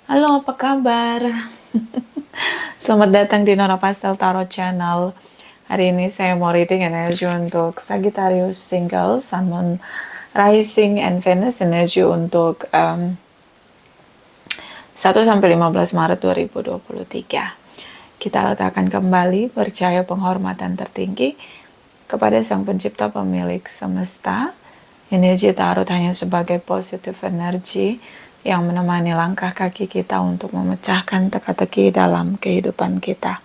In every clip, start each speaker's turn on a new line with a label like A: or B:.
A: Halo, apa kabar? Selamat datang di Nona Pastel Tarot Channel. Hari ini saya mau reading energi untuk Sagittarius Single, Sun, Moon, Rising, and Venus. Energi untuk 1-15 Maret 2023. Kita letakkan kembali percaya penghormatan tertinggi kepada Sang Pencipta Pemilik Semesta. Energi tarot hanya sebagai positive energy yang menemani langkah kaki kita untuk memecahkan teka-teki dalam kehidupan kita.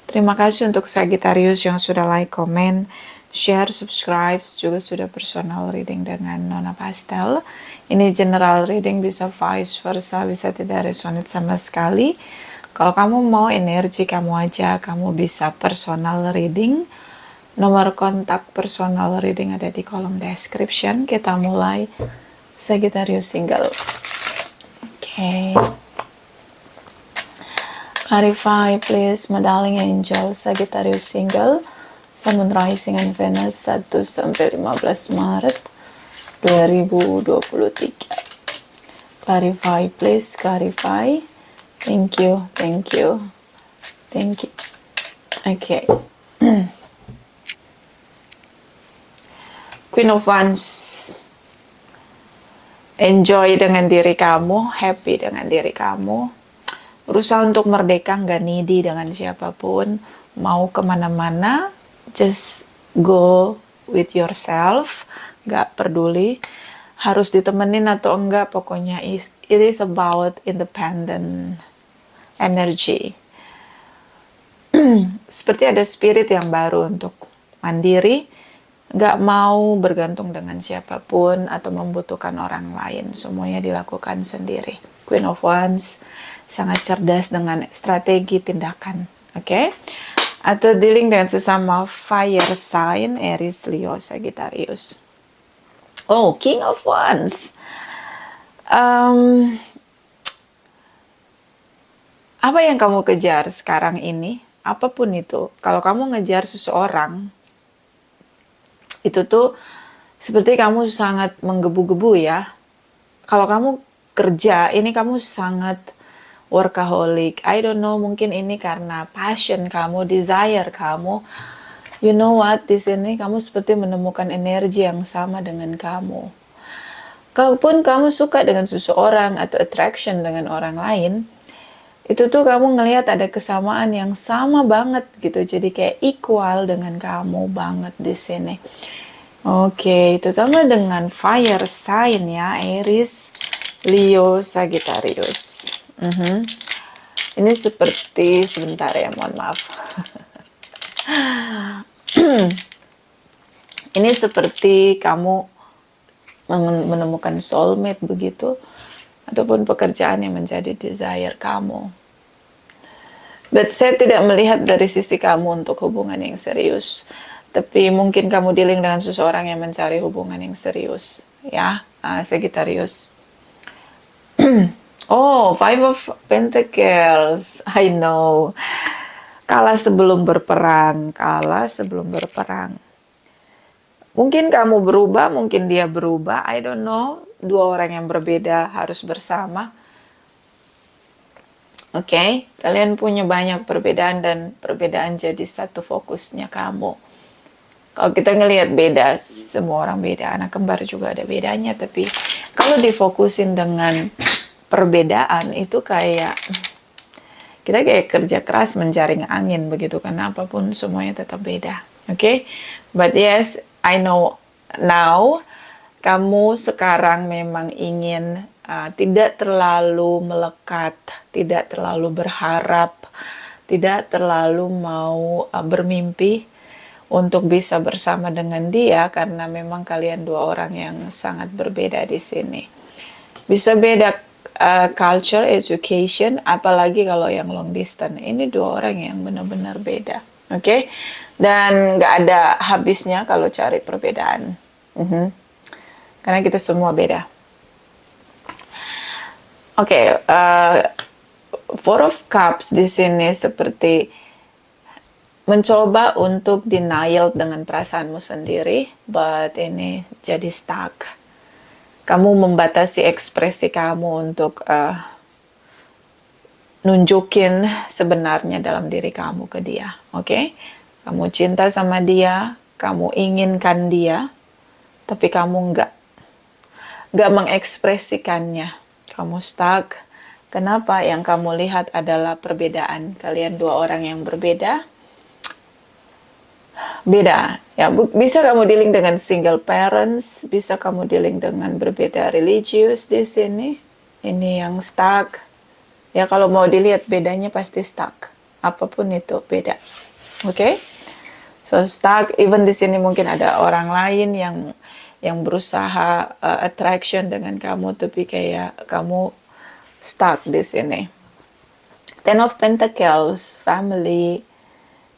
A: Terima kasih untuk Sagittarius yang sudah like, comment, share, subscribe, juga sudah personal reading dengan Nona Pastel. Ini general reading, bisa vice versa, bisa tidak resonate sama sekali. Kalau kamu mau energi kamu aja, kamu bisa personal reading. Nomor kontak personal reading ada di kolom description. Kita mulai Sagittarius Single. Okay. Clarify please, my darling angel, Sagittarius Single, Sun, Moon, Rising, and Venus 1-15 Maret 2023. Clarify please, clarify. Thank you, thank you, thank you. Okay. Queen of Wands. Enjoy dengan diri kamu, happy dengan diri kamu. Berusaha untuk merdeka, nggak needy dengan siapapun. Mau kemana-mana, just go with yourself. Nggak peduli harus ditemenin atau enggak, pokoknya it is about independent energy. Seperti ada spirit yang baru untuk mandiri, nggak mau bergantung dengan siapapun atau membutuhkan orang lain. Semuanya dilakukan sendiri. Queen of Wands sangat cerdas dengan strategi tindakan. Oke? Atau dealing dengan sesama fire sign, Aries, Leo, Sagittarius. Oh, King of Wands. Apa yang kamu kejar sekarang ini? Apapun itu. Kalau kamu ngejar seseorang, itu tuh seperti kamu sangat menggebu-gebu ya. Kalau kamu kerja, ini kamu sangat workaholic. I don't know, mungkin ini karena passion kamu, desire kamu. You know what, di sini kamu seperti menemukan energi yang sama dengan kamu. Kalaupun kamu suka dengan seseorang atau attraction dengan orang lain, itu tuh kamu ngelihat ada kesamaan yang sama banget gitu. Jadi kayak equal dengan kamu banget di sini. Oke, itu sama dengan fire sign ya, Aries, Leo, Sagittarius. Ini seperti, sebentar ya, mohon maaf. Ini seperti kamu menemukan soulmate begitu, ataupun pekerjaan yang menjadi desire kamu. But saya tidak melihat dari sisi kamu untuk hubungan yang serius. Tapi mungkin kamu dealing dengan seseorang yang mencari hubungan yang serius. Ya, Sagittarius. Oh, Five of Pentacles. I know. Kalah sebelum berperang. Kalah sebelum berperang. Mungkin kamu berubah, mungkin dia berubah. I don't know. Dua orang yang berbeda harus bersama. Oke, kalian punya banyak perbedaan dan perbedaan jadi satu fokusnya kamu. Kalau kita ngelihat beda, semua orang beda. Anak kembar juga ada bedanya, tapi kalau difokusin dengan perbedaan itu kayak kita kayak kerja keras menjaring angin begitu, karena apapun semuanya tetap beda. Oke? But yes, I know now kamu sekarang memang ingin tidak terlalu melekat, tidak terlalu berharap, tidak terlalu mau bermimpi untuk bisa bersama dengan dia, karena memang kalian dua orang yang sangat berbeda di sini. Bisa beda culture, education, apalagi kalau yang long distance. Ini dua orang yang benar-benar beda. Oke? Dan nggak ada habisnya kalau cari perbedaan. Karena kita semua beda. Oke, Four of Cups di sini seperti mencoba untuk denial dengan perasaanmu sendiri, but ini jadi stuck. Kamu membatasi ekspresi kamu untuk nunjukin sebenarnya dalam diri kamu ke dia, oke? Kamu cinta sama dia, kamu inginkan dia, tapi kamu nggak mengekspresikannya. Kamu stuck. Kenapa? Yang kamu lihat adalah perbedaan kalian dua orang yang berbeda. Beda ya, bisa kamu dealing dengan single parents, bisa kamu dealing dengan berbeda religius di sini. Ini yang stuck. Ya kalau mau dilihat bedanya pasti stuck. Apapun itu beda. Oke? So stuck, even di sini mungkin ada orang lain yang berusaha attraction dengan kamu, tapi kayak kamu stuck di sini. Ten of Pentacles, family,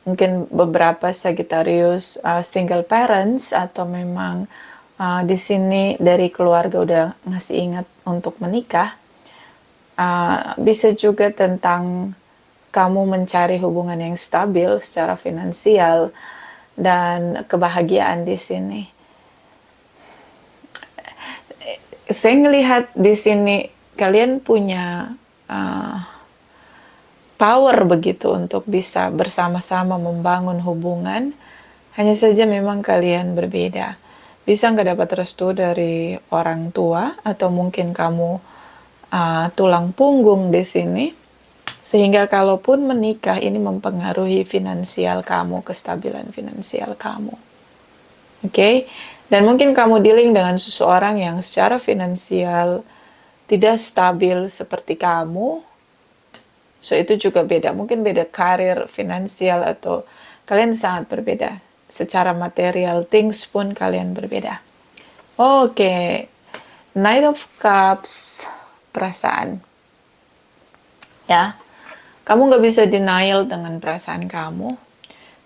A: mungkin beberapa Sagittarius single parents, atau memang di sini dari keluarga udah ngasih ingat untuk menikah. Bisa juga tentang kamu mencari hubungan yang stabil secara finansial dan kebahagiaan di sini. Saya ngelihat di sini kalian punya power begitu untuk bisa bersama-sama membangun hubungan. Hanya saja memang kalian berbeda. Bisa nggak dapat restu dari orang tua, atau mungkin kamu tulang punggung di sini, sehingga kalaupun menikah ini mempengaruhi finansial kamu, kestabilan finansial kamu. Oke? Dan mungkin kamu dealing dengan seseorang yang secara finansial tidak stabil seperti kamu. So itu juga beda. Mungkin beda karir, finansial, atau kalian sangat berbeda. Secara material things pun kalian berbeda. Oke. Knight of Cups, perasaan. Ya. Kamu nggak bisa denial dengan perasaan kamu.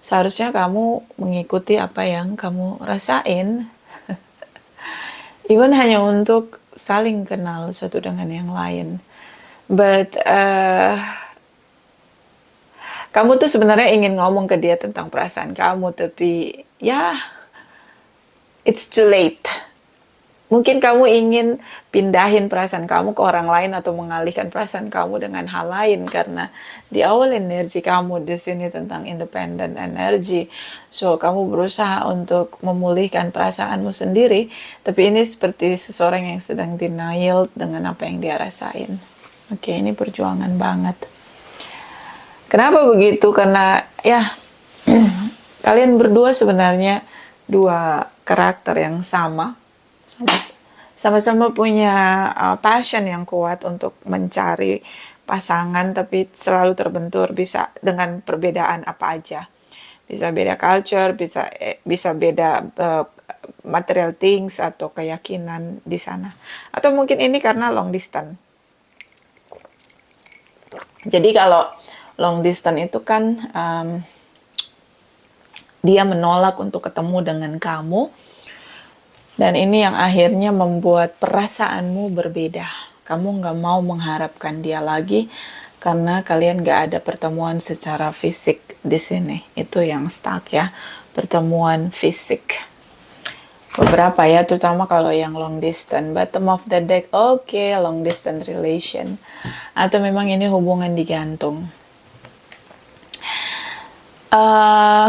A: Seharusnya kamu mengikuti apa yang kamu rasain. Even hanya untuk saling kenal satu dengan yang lain. But kamu tuh sebenarnya ingin ngomong ke dia tentang perasaan kamu, tapi ya it's too late. Mungkin kamu ingin pindahin perasaan kamu ke orang lain atau mengalihkan perasaan kamu dengan hal lain, karena di awal energi kamu di sini tentang independent energy. So kamu berusaha untuk memulihkan perasaanmu sendiri, tapi ini seperti seseorang yang sedang denial dengan apa yang dia rasain. Oke, ini perjuangan banget. Kenapa begitu? Karena ya kalian berdua sebenarnya dua karakter yang sama-sama punya passion yang kuat untuk mencari pasangan, tapi selalu terbentur bisa dengan perbedaan apa aja. Bisa beda culture, bisa beda material things atau keyakinan di sana. Atau mungkin ini karena long distance. Jadi kalau long distance itu kan dia menolak untuk ketemu dengan kamu, dan ini yang akhirnya membuat perasaanmu berbeda. Kamu nggak mau mengharapkan dia lagi karena kalian nggak ada pertemuan secara fisik di sini. Itu yang stuck ya, pertemuan fisik. Beberapa ya, terutama kalau yang long distance. Bottom of the deck, oke, long distance relation. Atau memang ini hubungan digantung.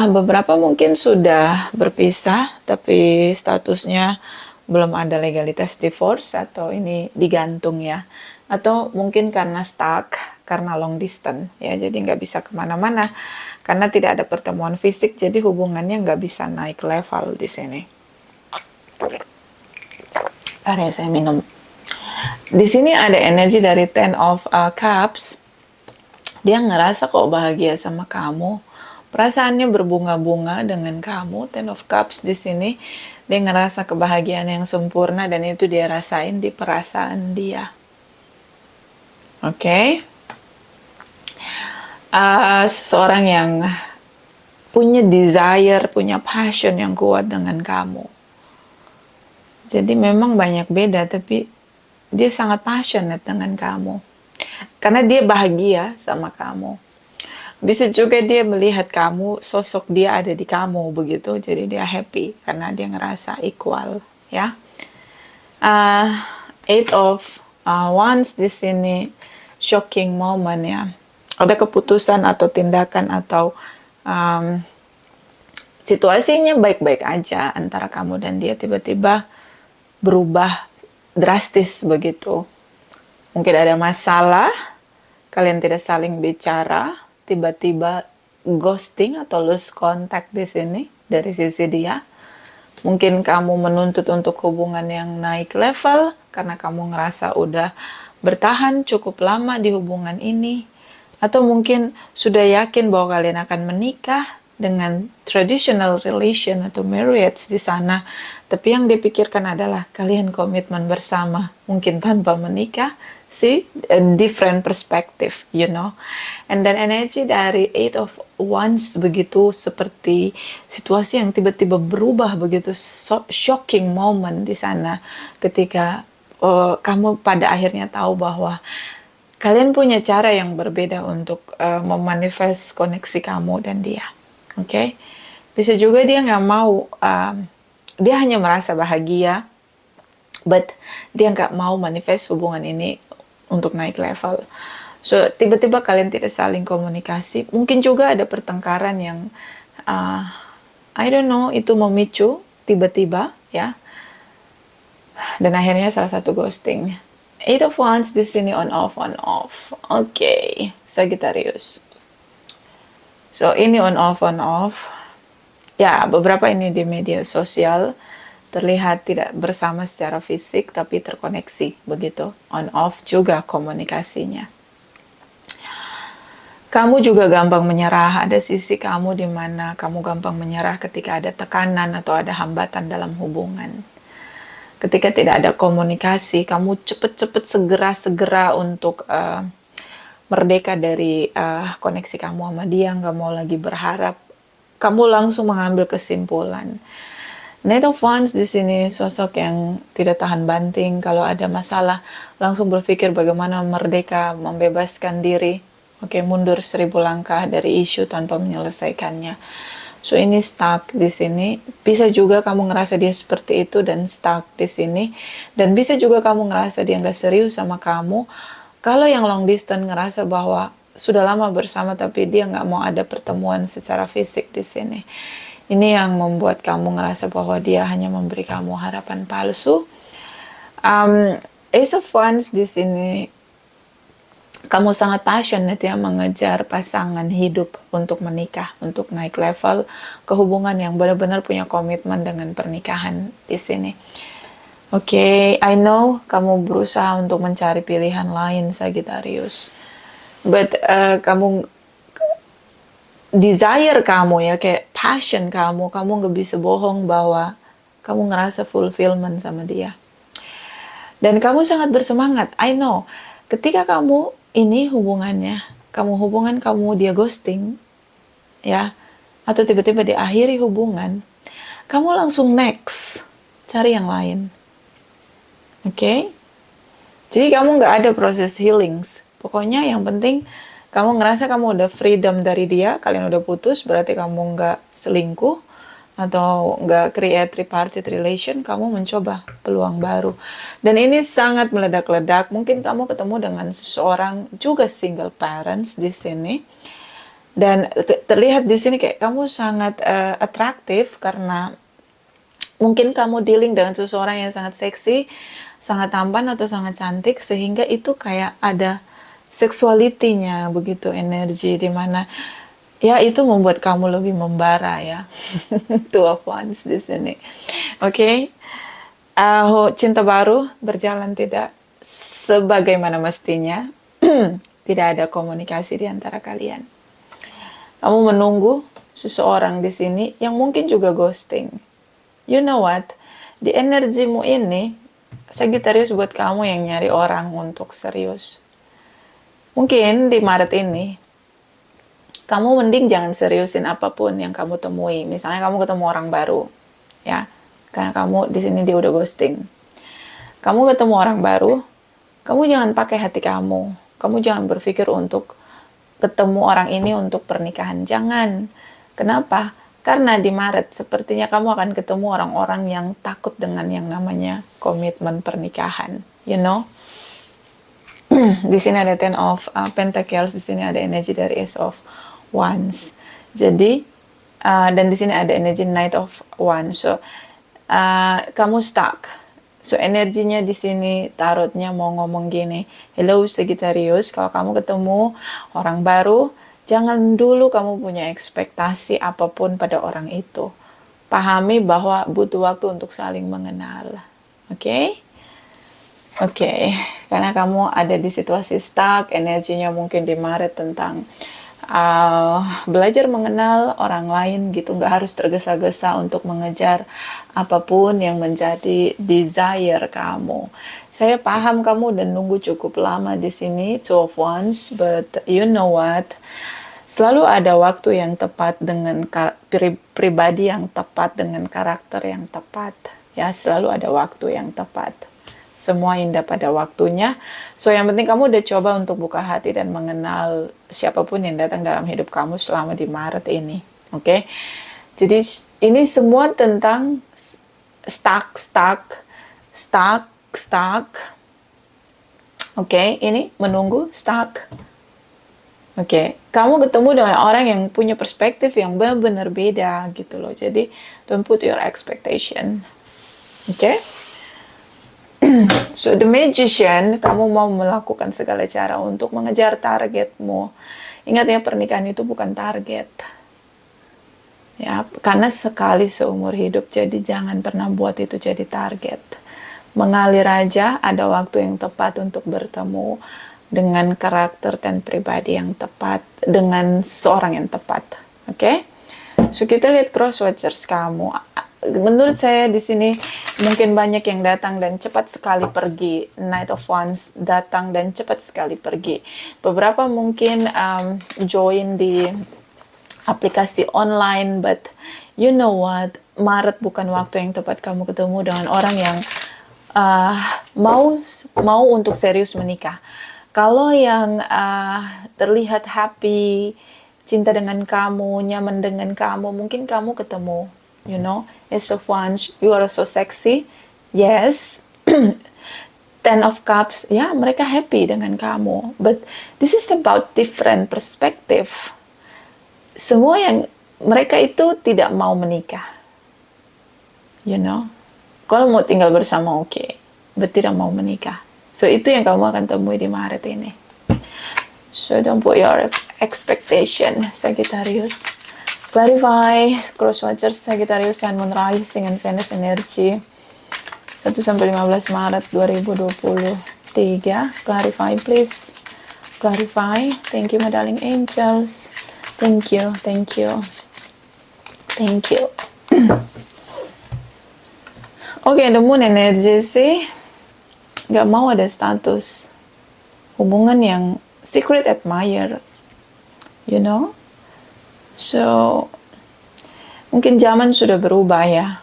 A: Beberapa mungkin sudah berpisah, tapi statusnya belum ada legalitas divorce, atau ini digantung ya. Atau mungkin karena stuck, karena long distance ya, jadi nggak bisa kemana-mana. Karena tidak ada pertemuan fisik, jadi hubungannya nggak bisa naik level di sini. Ya, saya minum. Di sini ada energi dari Ten of Cups. Dia ngerasa kok bahagia sama kamu. Perasaannya berbunga-bunga dengan kamu. Ten of Cups di sini dia ngerasa kebahagiaan yang sempurna, dan itu dia rasain di perasaan dia. Oke. Seseorang yang punya desire, punya passion yang kuat dengan kamu. Jadi memang banyak beda, tapi dia sangat passionate dengan kamu. Karena dia bahagia sama kamu. Bisa juga dia melihat kamu, sosok dia ada di kamu begitu, jadi dia happy karena dia ngerasa equal ya. Eight of Wands di sini, shocking moment ya. ada keputusan atau tindakan atau situasinya baik-baik aja antara kamu dan dia, tiba-tiba berubah drastis begitu. Mungkin ada masalah, kalian tidak saling bicara, tiba-tiba ghosting atau lose contact di sini dari sisi dia. Mungkin kamu menuntut untuk hubungan yang naik level karena kamu ngerasa udah bertahan cukup lama di hubungan ini. Atau mungkin sudah yakin bahwa kalian akan menikah dengan traditional relation atau marriage di sana. Tapi yang dipikirkan adalah kalian komitmen bersama, mungkin tanpa menikah. See, a different perspective, you know. And then energi dari Eight of Wands begitu seperti situasi yang tiba-tiba berubah begitu, shocking moment di sana ketika kamu pada akhirnya tahu bahwa kalian punya cara yang berbeda untuk memanifest koneksi kamu dan dia. Oke, bisa juga dia nggak mau, dia hanya merasa bahagia, but dia nggak mau manifest hubungan ini untuk naik level. So, tiba-tiba kalian tidak saling komunikasi. Mungkin juga ada pertengkaran yang, I don't know, itu memicu tiba-tiba, ya. Dan akhirnya salah satu ghosting. Eight of Wands di sini on off. Oke, Sagittarius. So, ini on off. Ya, beberapa ini di media sosial terlihat tidak bersama secara fisik tapi terkoneksi begitu. On off juga komunikasinya. Kamu juga gampang menyerah, ada sisi kamu di mana kamu gampang menyerah ketika ada tekanan atau ada hambatan dalam hubungan. Ketika tidak ada komunikasi, kamu cepet-cepet segera untuk merdeka dari koneksi kamu sama dia, nggak mau lagi berharap. Kamu langsung mengambil kesimpulan. Knight of Wands di sini sosok yang tidak tahan banting. Kalau ada masalah, langsung berpikir bagaimana merdeka, membebaskan diri. Oke, mundur 1000 langkah dari isu tanpa menyelesaikannya. So, ini stuck di sini. Bisa juga kamu ngerasa dia seperti itu dan stuck di sini. Dan bisa juga kamu ngerasa dia nggak serius sama kamu. Kalau yang long distance ngerasa bahwa sudah lama bersama tapi dia nggak mau ada pertemuan secara fisik di sini. Ini yang membuat kamu ngerasa bahwa dia hanya memberi kamu harapan palsu. Ace of Wands di sini, kamu sangat passionate ya mengejar pasangan hidup untuk menikah, untuk naik level ke hubungan yang benar-benar punya komitmen dengan pernikahan di sini. Oke, I know kamu berusaha untuk mencari pilihan lain, Sagittarius. But kamu desire kamu ya, kayak passion kamu nggak bisa bohong bahwa kamu ngerasa fulfillment sama dia. Dan kamu sangat bersemangat, I know. Ketika kamu ini hubungannya, kamu dia ghosting, ya, atau tiba-tiba diakhiri hubungan, kamu langsung next, cari yang lain. Oke? Jadi kamu nggak ada proses healings. Pokoknya yang penting kamu ngerasa kamu udah freedom dari dia, kalian udah putus, berarti kamu nggak selingkuh atau nggak create tripartite relation, kamu mencoba peluang baru. Dan ini sangat meledak-ledak. Mungkin kamu ketemu dengan seseorang juga single parents di sini, dan terlihat di sini kayak kamu sangat atraktif karena mungkin kamu dealing dengan seseorang yang sangat seksi, sangat tampan atau sangat cantik, sehingga itu kayak ada seksualitinya begitu, energi di mana ya itu membuat kamu lebih membara ya. Two of Wands di sini. Oke. Cinta baru berjalan tidak sebagaimana mestinya. Tidak ada komunikasi di antara kalian. Kamu menunggu seseorang di sini yang mungkin juga ghosting. You know what? Di energimu ini, Sagittarius, buat kamu yang nyari orang untuk serius. Mungkin di Maret ini, kamu mending jangan seriusin apapun yang kamu temui. Misalnya kamu ketemu orang baru, ya, karena kamu di sini dia udah ghosting. Kamu ketemu orang baru, kamu jangan pakai hati kamu. Kamu jangan berpikir untuk ketemu orang ini untuk pernikahan. Jangan. Kenapa? Karena di Maret sepertinya kamu akan ketemu orang-orang yang takut dengan yang namanya komitmen pernikahan. You know? Di sini ada Ten of Pentacles, di sini ada energi dari Ace of Wands. Jadi dan di sini ada energi Knight of Wands. So kamu stuck. So energinya di sini tarotnya mau ngomong gini, hello Sagittarius, kalau kamu ketemu orang baru, jangan dulu kamu punya ekspektasi apapun pada orang itu. Pahami bahwa butuh waktu untuk saling mengenal. Oke? Oke, karena kamu ada di situasi stuck, energinya mungkin di Maret tentang belajar mengenal orang lain gitu, nggak harus tergesa-gesa untuk mengejar apapun yang menjadi desire kamu. Saya paham kamu udah nunggu cukup lama di sini, Two of Wands, but you know what? Selalu ada waktu yang tepat dengan pribadi yang tepat dengan karakter yang tepat. Ya, selalu ada waktu yang tepat. Semua indah pada waktunya. So yang penting kamu udah coba untuk buka hati dan mengenal siapapun yang datang dalam hidup kamu selama di Maret ini. Oke? Jadi ini semua tentang stuck. Oke, ini menunggu stuck. Oke, kamu ketemu dengan orang yang punya perspektif yang benar-benar beda gitu loh. Jadi don't put your expectation. Oke? So the magician, kamu mau melakukan segala cara untuk mengejar targetmu. Ingat ya, pernikahan itu bukan target. Ya, karena sekali seumur hidup, jadi jangan pernah buat itu jadi target. Mengalir aja, ada waktu yang tepat untuk bertemu dengan karakter dan pribadi yang tepat, dengan seorang yang tepat. Oke? So kita lihat cross watchers kamu. Menurut saya di sini mungkin banyak yang datang dan cepat sekali pergi. Knight of Wands datang dan cepat sekali pergi. Beberapa mungkin join di aplikasi online, but you know what? Maret bukan waktu yang tepat kamu ketemu dengan orang yang mau untuk serius menikah. Kalau yang terlihat happy, cinta dengan kamu, nyaman dengan kamu, mungkin kamu ketemu, you know, Ace of Wands, you are so sexy, yes. Ten of Cups, ya mereka happy dengan kamu, but this is about different perspective. Semua yang mereka itu tidak mau menikah, you know. Kalau mau tinggal bersama oke, but tidak mau menikah. So itu yang kamu akan temui di Maret ini. So don't put your expectation, Sagittarius. Clarify cross watchers Sagittarius Sun Moon Rising and Venus energy 1-15 Maret 2023. Clarify please. Clarify. Thank you my darling angels. Thank you. Oke, the moon energy sih gak mau ada status hubungan yang secret admirer, you know. So mungkin zaman sudah berubah ya.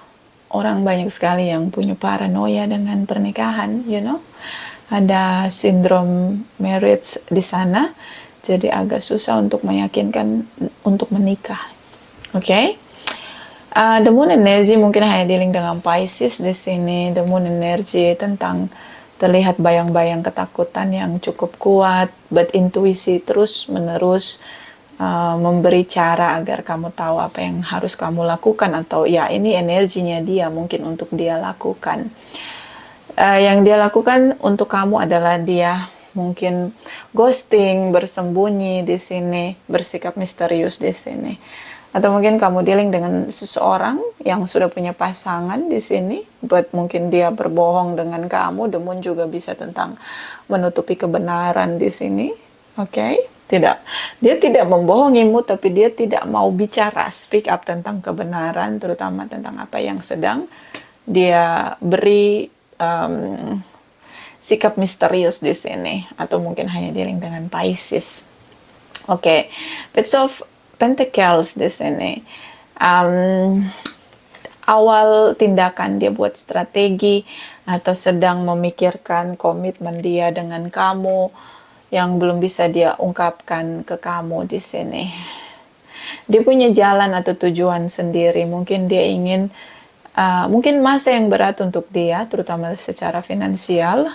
A: Orang banyak sekali yang punya paranoia dengan pernikahan, you know. Ada sindrom marriage di sana, jadi agak susah untuk meyakinkan untuk menikah. Oke? The moon energy mungkin hanya dealing dengan Pisces di sini. The moon energy tentang terlihat bayang-bayang ketakutan yang cukup kuat, but intuisi terus-menerus memberi cara agar kamu tahu apa yang harus kamu lakukan, atau ya ini energinya dia mungkin untuk dia lakukan. Yang dia lakukan untuk kamu adalah dia mungkin ghosting, bersembunyi di sini, bersikap misterius di sini. Atau mungkin kamu dealing dengan seseorang yang sudah punya pasangan di sini, but mungkin dia berbohong dengan kamu. The moon juga bisa tentang menutupi kebenaran di sini. Oke? Tidak. Dia tidak membohongimu, tapi dia tidak mau bicara, speak up tentang kebenaran, terutama tentang apa yang sedang dia beri sikap misterius di sini. Atau mungkin hanya dealing dengan Pisces. Oke. Page of Pentacles di sini. Awal tindakan dia buat strategi atau sedang memikirkan komitmen dia dengan kamu yang belum bisa dia ungkapkan ke kamu di sini. Dia punya jalan atau tujuan sendiri. Mungkin dia ingin mungkin masa yang berat untuk dia, terutama secara finansial.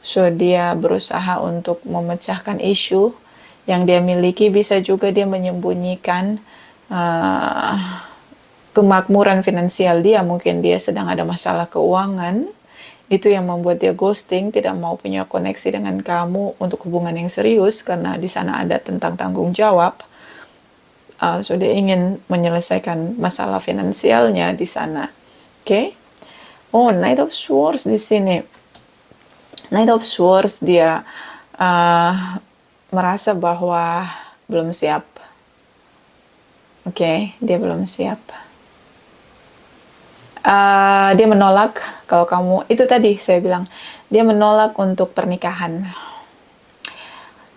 A: So dia berusaha untuk memecahkan isu yang dia miliki. Bisa juga dia menyembunyikan kemakmuran finansial dia. Mungkin dia sedang ada masalah keuangan. Itu yang membuat dia ghosting, tidak mau punya koneksi dengan kamu untuk hubungan yang serius karena di sana ada tentang tanggung jawab. So dia ingin menyelesaikan masalah finansialnya di sana. Oke? Oh, Knight of Swords di sini. Knight of Swords dia merasa bahwa belum siap. Oke, dia belum siap. Dia menolak kalau kamu, itu tadi saya bilang, dia menolak untuk pernikahan.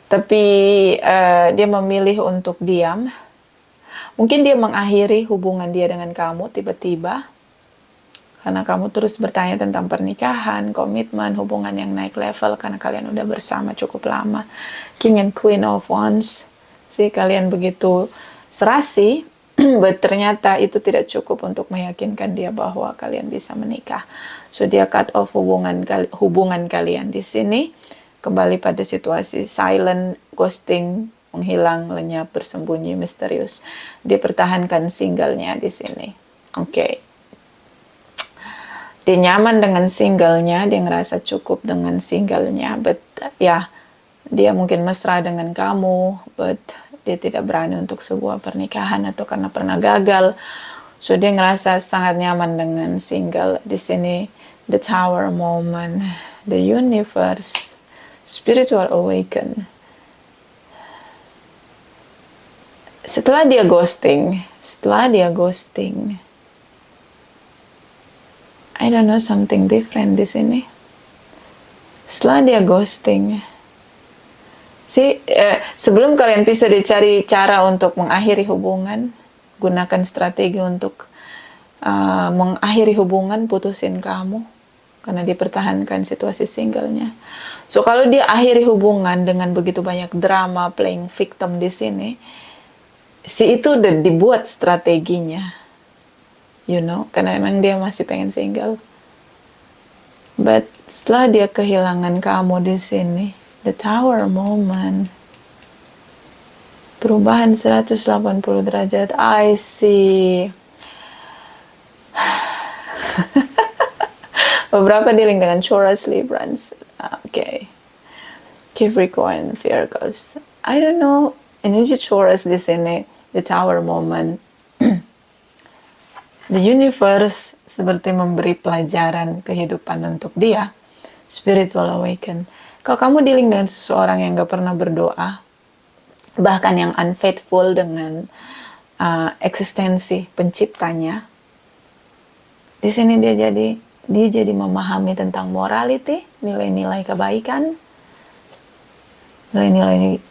A: Tapi dia memilih untuk diam. Mungkin dia mengakhiri hubungan dia dengan kamu tiba-tiba. Karena kamu terus bertanya tentang pernikahan, komitmen, hubungan yang naik level karena kalian udah bersama cukup lama. King and Queen of Wands. Sih kalian begitu serasi, but ternyata itu tidak cukup untuk meyakinkan dia bahwa kalian bisa menikah. So dia cut off hubungan kalian di sini. Kembali pada situasi silent, ghosting, menghilang, lenyap, bersembunyi, misterius. Dia pertahankan singlenya di sini. Oke. Dia nyaman dengan singlenya, dia ngerasa cukup dengan singlenya, but ya, dia mungkin mesra dengan kamu, but dia tidak berani untuk sebuah pernikahan atau karena pernah gagal. So dia ngerasa sangat nyaman dengan single. Di sini the Tower moment, the universe, spiritual awaken. Setelah dia ghosting, I don't know, something different di sini. Setelah dia ghosting, sebelum kalian bisa dicari cara untuk mengakhiri hubungan, gunakan strategi untuk mengakhiri hubungan, putusin kamu karena dia pertahankan situasi singlenya. So kalau dia akhiri hubungan dengan begitu banyak drama, playing victim di sini, si itu udah dibuat strateginya. You know, karena emang dia masih pengen single. But setelah dia kehilangan kamu di sini, the Tower moment, perubahan 180 derajat, I see. Beberapa dealing dengan Taurus, Librans. Okay. Capricorn, Virgos. I don't know, energi Taurus di sini, the Tower moment. The universe seperti memberi pelajaran kehidupan untuk dia. Spiritual awaken. Kalau kamu dealing dengan seseorang yang gak pernah berdoa, bahkan yang unfaithful dengan eksistensi penciptanya, di sini dia jadi memahami tentang morality, nilai-nilai kebaikan, nilai-nilai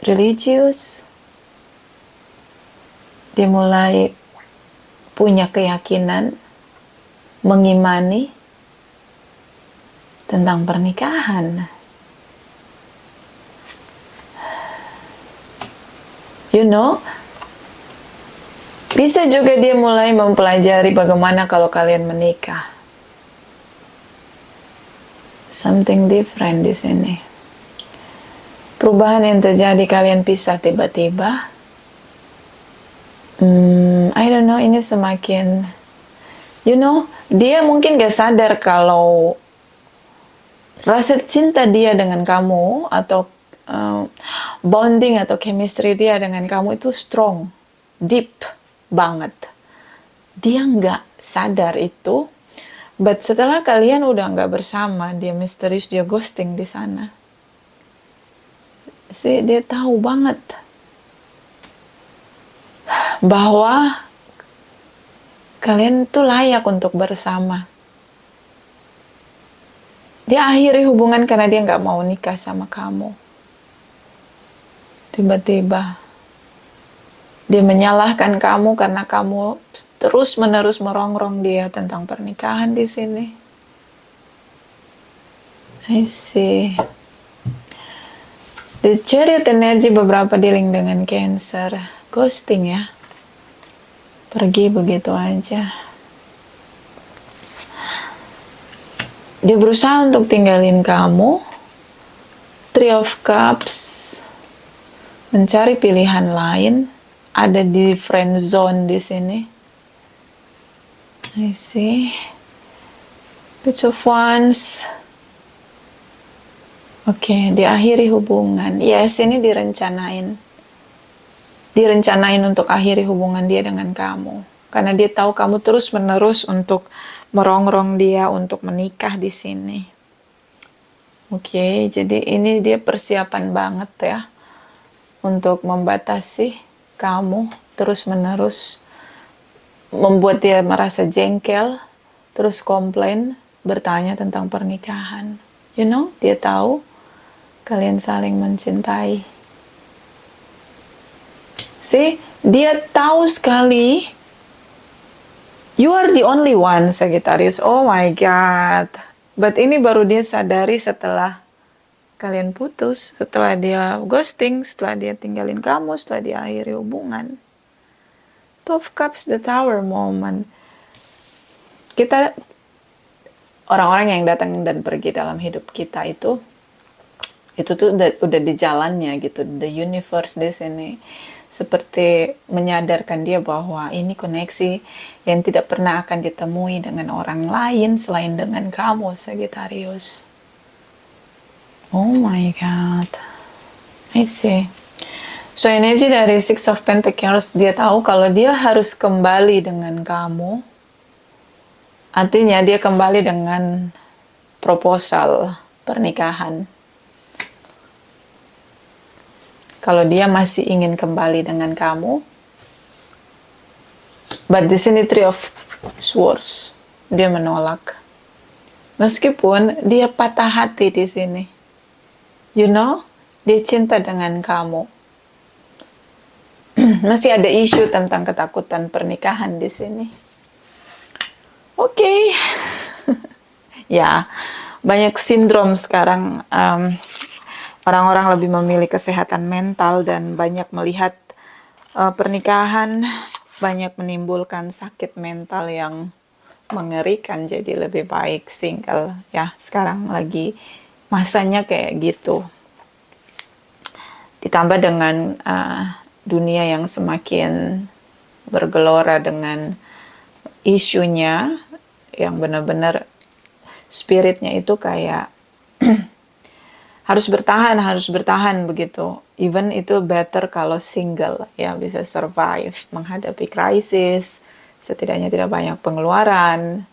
A: religius. Dia mulai punya keyakinan, mengimani tentang pernikahan. You know, bisa juga dia mulai mempelajari bagaimana kalau kalian menikah. Something different di sini. Perubahan yang terjadi, kalian pisah tiba-tiba. I don't know, ini semakin, you know, dia mungkin gak sadar kalau rasa cinta dia dengan kamu atau bonding atau chemistry dia dengan kamu itu strong, deep banget. Dia gak sadar itu, but setelah kalian udah gak bersama, dia misterius, dia ghosting di sana. Dia tahu banget bahwa kalian tuh layak untuk bersama. Dia akhiri hubungan karena dia gak mau nikah sama kamu. Tiba-tiba dia menyalahkan kamu karena kamu terus-menerus merongrong dia tentang pernikahan di sini. I see. The Chariot energy beberapa dealing dengan Cancer. Ghosting ya. Pergi begitu aja. Dia berusaha untuk tinggalin kamu, Three of Cups, mencari pilihan lain, ada di friend zone di sini. I see. Page of Wands. Oke, diakhiri hubungan. Yes, ini direncanain. Direncanain untuk akhiri hubungan dia dengan kamu. Karena dia tahu kamu terus-menerus untuk merongrong dia untuk menikah di sini. Oke, jadi ini dia persiapan banget ya untuk membatasi kamu terus-menerus, membuat dia merasa jengkel, terus komplain, bertanya tentang pernikahan. You know, dia tahu kalian saling mencintai. See, dia tahu sekali you are the only one, Sagittarius. Oh my God. But ini baru dia sadari setelah kalian putus, setelah dia ghosting, setelah dia tinggalin kamu, setelah dia akhiri hubungan. Two of Cups, the Tower moment. Kita, orang-orang yang datang dan pergi dalam hidup kita itu tuh udah di jalannya gitu. The universe di sini seperti menyadarkan dia bahwa ini koneksi yang tidak pernah akan ditemui dengan orang lain selain dengan kamu, Sagittarius. Oh my God. I see. So, energi dari Six of Pentacles, dia tahu kalau dia harus kembali dengan kamu. Artinya dia kembali dengan proposal pernikahan. Kalau dia masih ingin kembali dengan kamu, but di sini Three of Swords, dia menolak. Meskipun dia patah hati di sini, you know, dia cinta dengan kamu. Masih ada isu tentang ketakutan pernikahan di sini. Oke. Ya, banyak sindrom sekarang. Orang-orang lebih memilih kesehatan mental dan banyak melihat pernikahan banyak menimbulkan sakit mental yang mengerikan. Jadi lebih baik single ya, sekarang lagi masanya kayak gitu. Ditambah dengan dunia yang semakin bergelora dengan isunya yang benar-benar spiritnya itu kayak harus bertahan begitu. Even itu better kalau single ya, bisa survive menghadapi krisis, setidaknya tidak banyak pengeluaran,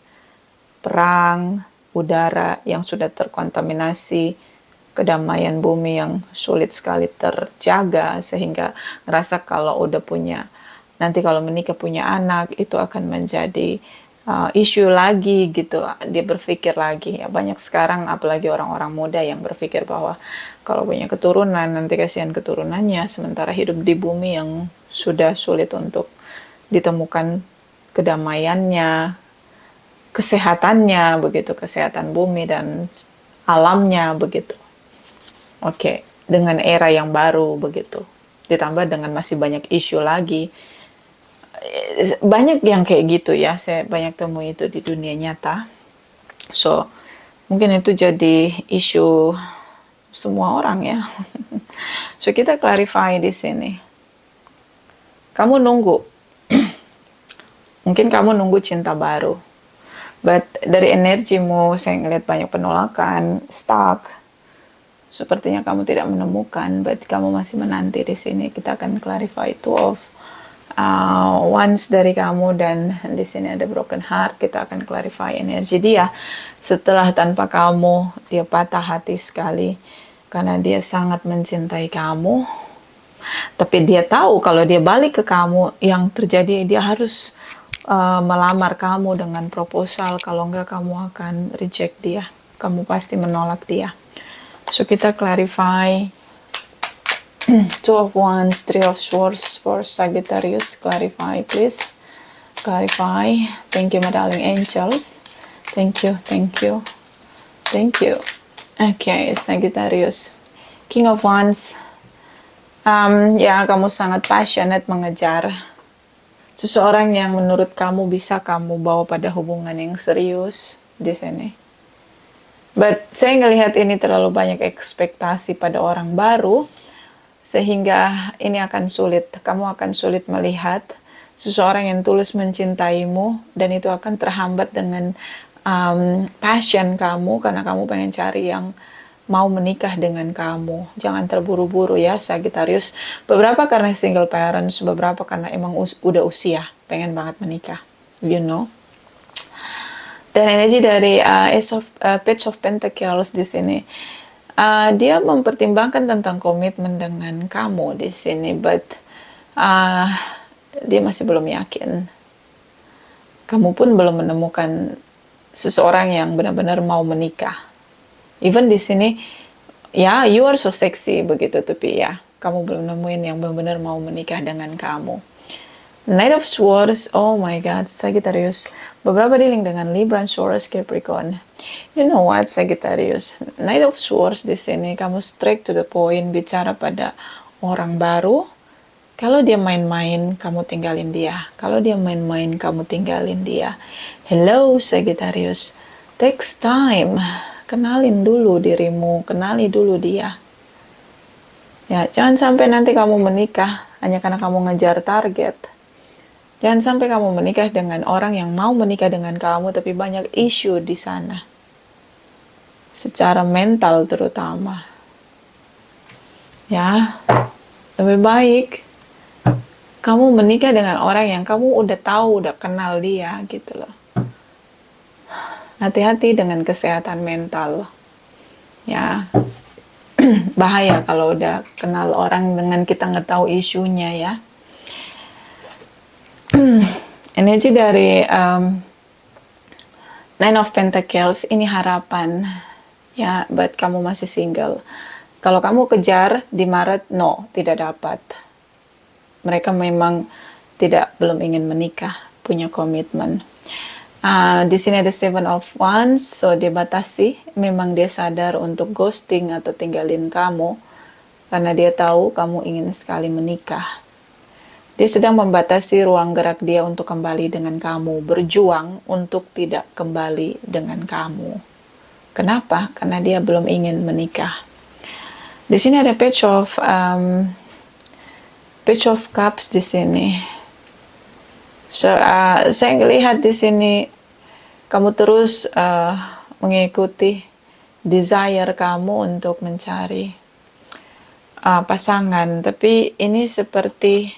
A: perang, udara yang sudah terkontaminasi, kedamaian bumi yang sulit sekali terjaga, sehingga ngerasa kalau udah punya, nanti kalau menikah punya anak itu akan menjadi isu lagi gitu. Dia berpikir lagi ya, banyak sekarang apalagi orang-orang muda yang berpikir bahwa kalau punya keturunan nanti kasihan keturunannya, sementara hidup di bumi yang sudah sulit untuk ditemukan kedamaiannya, kesehatannya begitu, kesehatan bumi dan alamnya begitu. Oke, dengan era yang baru begitu, ditambah dengan masih banyak isu lagi. Banyak yang kayak gitu ya, saya banyak temui itu di dunia nyata. So, mungkin itu jadi isu semua orang ya. So, kita clarify di sini. Kamu nunggu. Mungkin kamu nunggu cinta baru. But dari energimu, saya ngeliat banyak penolakan, stuck. Sepertinya kamu tidak menemukan, but kamu masih menanti di sini. Kita akan clarify two of Wands dari kamu, dan di sini ada broken heart. Kita akan clarify energi dia. Setelah tanpa kamu, dia patah hati sekali karena dia sangat mencintai kamu. Tapi dia tahu kalau dia balik ke kamu, yang terjadi dia harus melamar kamu dengan proposal. Kalau enggak, kamu akan reject dia. Kamu pasti menolak dia. So kita clarify. Two of Wands, Three of Swords for Sagittarius. Clarify, please. Clarify. Thank you, my darling angels. Thank you, thank you, thank you. Okay, Sagittarius. King of Wands. Ya, kamu sangat passionate mengejar seseorang yang menurut kamu bisa kamu bawa pada hubungan yang serius di sini. But saya ngelihat ini terlalu banyak ekspektasi pada orang baru, sehingga ini akan sulit. Kamu akan sulit melihat seseorang yang tulus mencintaimu, dan itu akan terhambat dengan passion kamu, karena kamu pengen cari yang mau menikah dengan kamu. Jangan terburu-buru ya, Sagittarius. Beberapa karena single parents, beberapa karena emang udah usia, pengen banget menikah. You know. Dan energi dari Page of Pentacles di sini, dia mempertimbangkan tentang komitmen dengan kamu di sini, but dia masih belum yakin. Kamu pun belum menemukan seseorang yang benar-benar mau menikah. Even di sini, ya, you are so sexy begitu, tapi ya, kamu belum nemuin yang benar-benar mau menikah dengan kamu. Knight of Swords, oh my god, Sagittarius. Beberapa dealing dengan Libra, Taurus, Capricorn. You know what, Sagittarius? Knight of Swords di sini, kamu straight to the point, bicara pada orang baru. Kalau dia main-main, kamu tinggalin dia. Kalau dia main-main, kamu tinggalin dia. Hello, Sagittarius. Takes time. Kenalin dulu dirimu, kenali dulu dia. Ya, jangan sampai nanti kamu menikah hanya karena kamu ngejar target. Jangan sampai kamu menikah dengan orang yang mau menikah dengan kamu, tapi banyak isu di sana. Secara mental terutama. Ya, lebih baik kamu menikah dengan orang yang kamu udah tahu, udah kenal dia gitu loh. Hati-hati dengan kesehatan mental. Ya, bahaya kalau udah kenal orang dengan kita nggak tahu isunya ya. Energi dari Nine of Pentacles ini harapan ya, buat kamu masih single. Kalau kamu kejar di Maret, no, tidak dapat. Mereka memang belum ingin menikah, punya komitmen. Di sini ada Seven of Wands, so dia batasi. Memang dia sadar untuk ghosting atau tinggalin kamu, karena dia tahu kamu ingin sekali menikah. Dia sedang membatasi ruang gerak dia untuk kembali dengan kamu, berjuang untuk tidak kembali dengan kamu. Kenapa? Karena dia belum ingin menikah. Di sini ada Page of Cups di sini. So, saya melihat di sini kamu terus mengikuti desire kamu untuk mencari pasangan, tapi ini seperti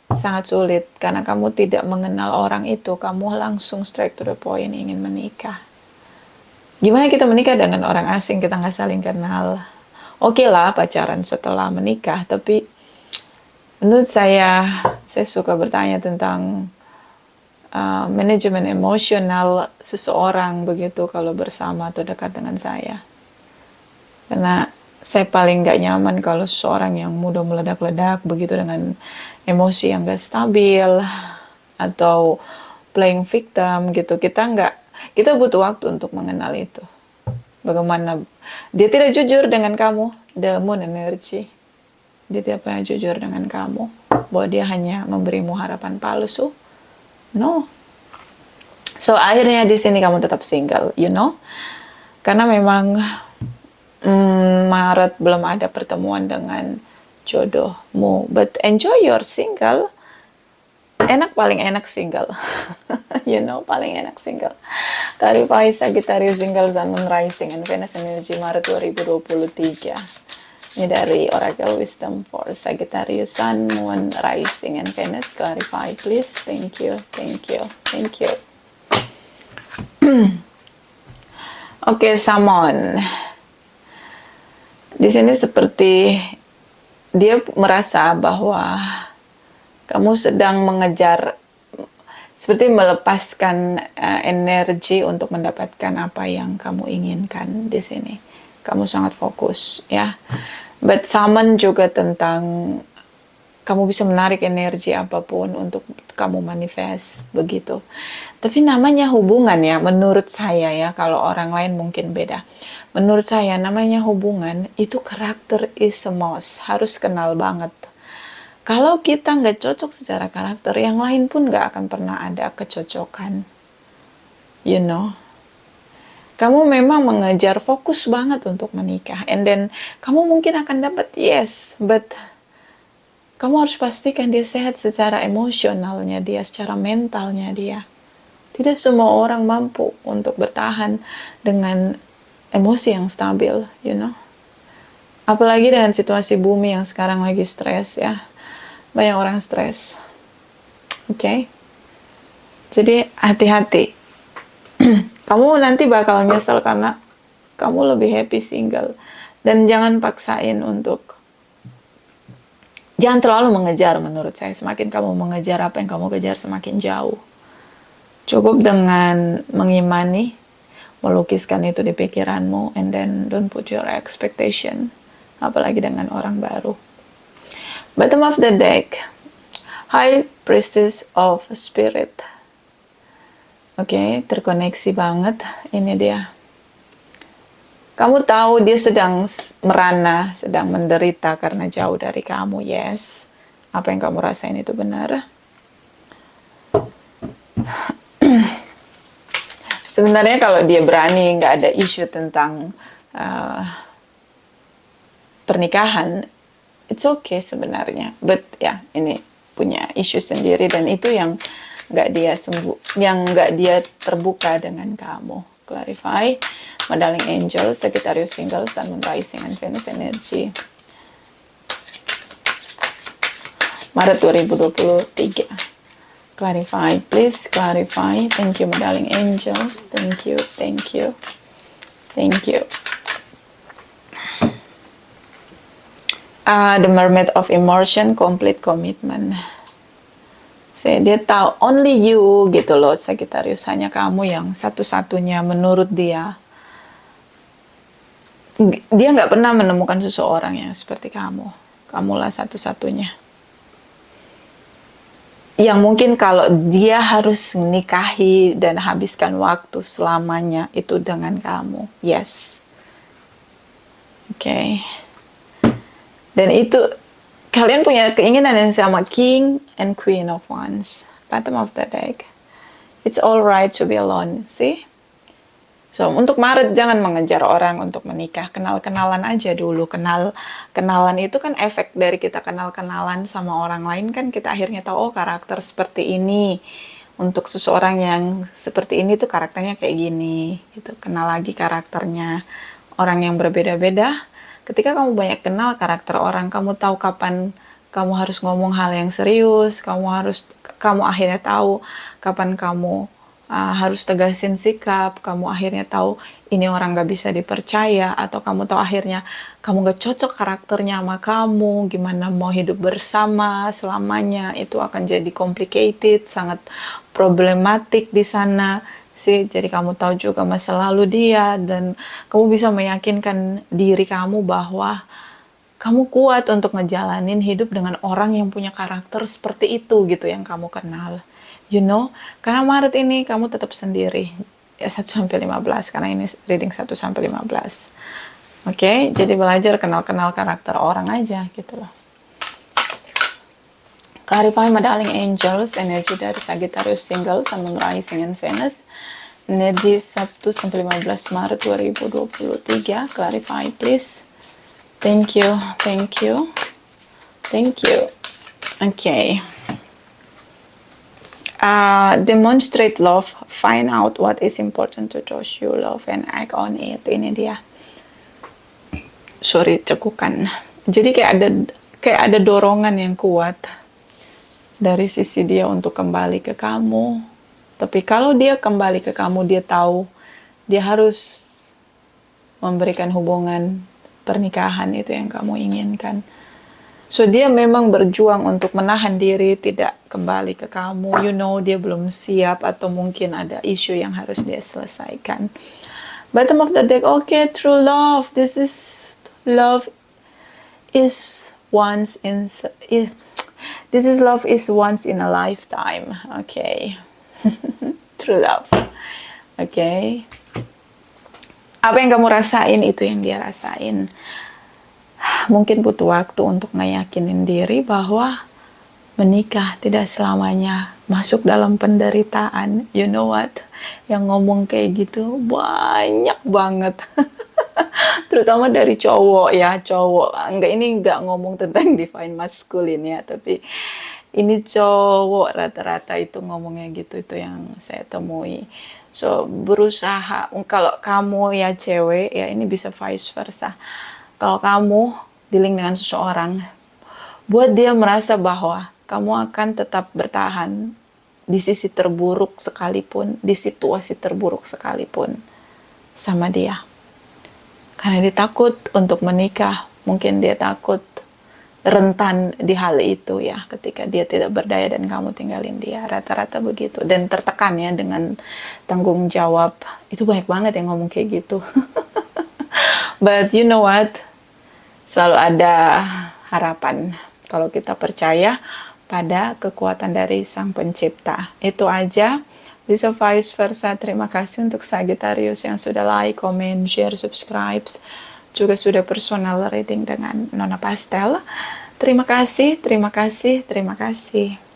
A: sangat sulit karena kamu tidak mengenal orang itu. Kamu langsung straight to the point ingin menikah. Gimana kita menikah dengan orang asing kita nggak saling kenal? Oke lah pacaran setelah menikah, tapi menurut saya suka bertanya tentang manajemen emosional seseorang begitu kalau bersama atau dekat dengan saya. Karena saya paling gak nyaman kalau seseorang yang mudah meledak-ledak begitu dengan emosi yang gak stabil atau playing victim gitu. Kita butuh waktu untuk mengenal itu. Bagaimana dia tidak jujur dengan kamu, the moon energy. Dia tidak pernah jujur dengan kamu, bahwa dia hanya memberimu harapan palsu. No. So akhirnya di sini kamu tetap single, you know, karena memang Maret belum ada pertemuan dengan jodohmu. But enjoy your single. Paling enak single. You know, paling enak single. Clarify Sagittarius single Sun Moon Rising and Venus energy Maret 2023. Ini dari Oracle Wisdom for Sagittarius Sun Moon Rising and Venus. Clarify please. Thank you. Thank you. Thank you. Oke, Samon. Di sini seperti dia merasa bahwa kamu sedang mengejar, seperti melepaskan energi untuk mendapatkan apa yang kamu inginkan di sini. Kamu sangat fokus, ya. But Samon juga tentang kamu bisa menarik energi apapun untuk kamu manifest begitu. Tapi namanya hubungan ya, menurut saya ya, kalau orang lain mungkin beda. Menurut saya namanya hubungan itu karakter is a must, harus kenal banget. Kalau kita nggak cocok secara karakter, yang lain pun nggak akan pernah ada kecocokan. You know. Kamu memang mengejar fokus banget untuk menikah, and then kamu mungkin akan dapat yes, but kamu harus pastikan dia sehat secara emosionalnya dia, secara mentalnya dia. Tidak semua orang mampu untuk bertahan dengan emosi yang stabil, you know. Apalagi dengan situasi bumi yang sekarang lagi stres ya. Banyak orang stres. Oke. Jadi hati-hati. Kamu nanti bakal nyesel karena kamu lebih happy single. Dan jangan paksain untuk, jangan terlalu mengejar menurut saya. Semakin kamu mengejar apa yang kamu kejar semakin jauh. Cukup dengan mengimani, melukiskan itu di pikiranmu, and then don't put your expectation. Apalagi dengan orang baru. Bottom of the deck, High Priestess of Spirit. Oke, terkoneksi banget. Ini dia. Kamu tahu dia sedang merana, sedang menderita karena jauh dari kamu. Yes, apa yang kamu rasain itu benar. Sebenarnya kalau dia berani, nggak ada isu tentang pernikahan, it's okay sebenarnya. But ya, ini punya isu sendiri, dan itu yang nggak dia yang nggak dia terbuka dengan kamu. Clarify, Modeling Angel, Sagittarius Single, Sun, Moon, Rising, and Venus energy. Maret 2023. Clarify, please clarify. Thank you, Modeling Angels. Thank you, thank you, thank you. The Mermaid of Emotion, Complete Commitment. Dia tahu only you gitu loh, Sagittarius, hanya kamu yang satu-satunya menurut dia. Dia nggak pernah menemukan seseorang yang seperti kamu. Kamulah satu-satunya. Yang mungkin kalau dia harus menikahi dan habiskan waktu selamanya itu dengan kamu. Yes. Oke. Dan itu kalian punya keinginan yang sama, King and Queen of Wands. Bottom of the deck. It's alright to be alone. See? So, untuk Maret jangan mengejar orang untuk menikah. Kenal-kenalan aja dulu. Kenalan itu kan efek dari kita kenal-kenalan sama orang lain, kan kita akhirnya tahu, oh karakter seperti ini. Untuk seseorang yang seperti ini tuh karakternya kayak gini. Gitu. Kenal lagi karakternya. Orang yang berbeda-beda. Ketika kamu banyak kenal karakter orang, kamu tahu kapan kamu harus ngomong hal yang serius, kamu akhirnya tahu kapan kamu harus tegasin sikap, kamu akhirnya tahu ini orang gak bisa dipercaya, atau kamu tahu akhirnya kamu gak cocok karakternya sama kamu, gimana mau hidup bersama selamanya, itu akan jadi complicated, sangat problematik di sana. Jadi kamu tahu juga masa lalu dia, dan kamu bisa meyakinkan diri kamu bahwa kamu kuat untuk ngejalanin hidup dengan orang yang punya karakter seperti itu gitu, yang kamu kenal. You know, karena Maret ini kamu tetap sendiri. Ya 1-15, karena ini reading 1-15. Oke, jadi belajar kenal-kenal karakter orang aja gitu loh. Clarify, my darling angels, energi dari Sagittarius Single, Sun, Moon, Rising, and Venus. Energi Sabtu sampai 15 Maret 2023. Clarify, please. Thank you, thank you, thank you. Okay. Demonstrate love. Find out what is important to those you love and act on it. Ini dia. Sorry, cekukan. Jadi kayak ada dorongan yang kuat dari sisi dia untuk kembali ke kamu. Tapi kalau dia kembali ke kamu, dia tahu dia harus memberikan hubungan pernikahan itu yang kamu inginkan. So dia memang berjuang untuk menahan diri tidak kembali ke kamu. You know, dia belum siap, atau mungkin ada isu yang harus dia selesaikan. Bottom of the deck, okay, true love. This is love is once in this is love is once in a lifetime. Okay. True love. Okay. Apa yang kamu rasain itu yang dia rasain. Mungkin butuh waktu untuk ngeyakinin diri bahwa menikah tidak selamanya masuk dalam penderitaan. You know what? Yang ngomong kayak gitu banyak banget. Terutama dari cowok ya, cowok. Enggak, ini enggak ngomong tentang divine masculine ya, tapi ini cowok rata-rata itu ngomongnya gitu, itu yang saya temui. So, berusaha, kalau kamu ya cewek, ya ini bisa vice versa. Kalau kamu dealing dengan seseorang, buat dia merasa bahwa kamu akan tetap bertahan di sisi terburuk sekalipun, di situasi terburuk sekalipun sama dia. Karena dia takut untuk menikah, mungkin dia takut rentan di hal itu ya, ketika dia tidak berdaya dan kamu tinggalin dia, rata-rata begitu. Dan tertekan ya dengan tanggung jawab. Itu banyak banget yang ngomong kayak gitu. But you know what? Selalu ada harapan kalau kita percaya pada kekuatan dari Sang Pencipta. Itu aja. Bisa vice versa. Terima kasih untuk Sagittarius yang sudah like, comment, share, subscribe. Juga sudah personal reading dengan Nona Pastel. Terima kasih, terima kasih, terima kasih.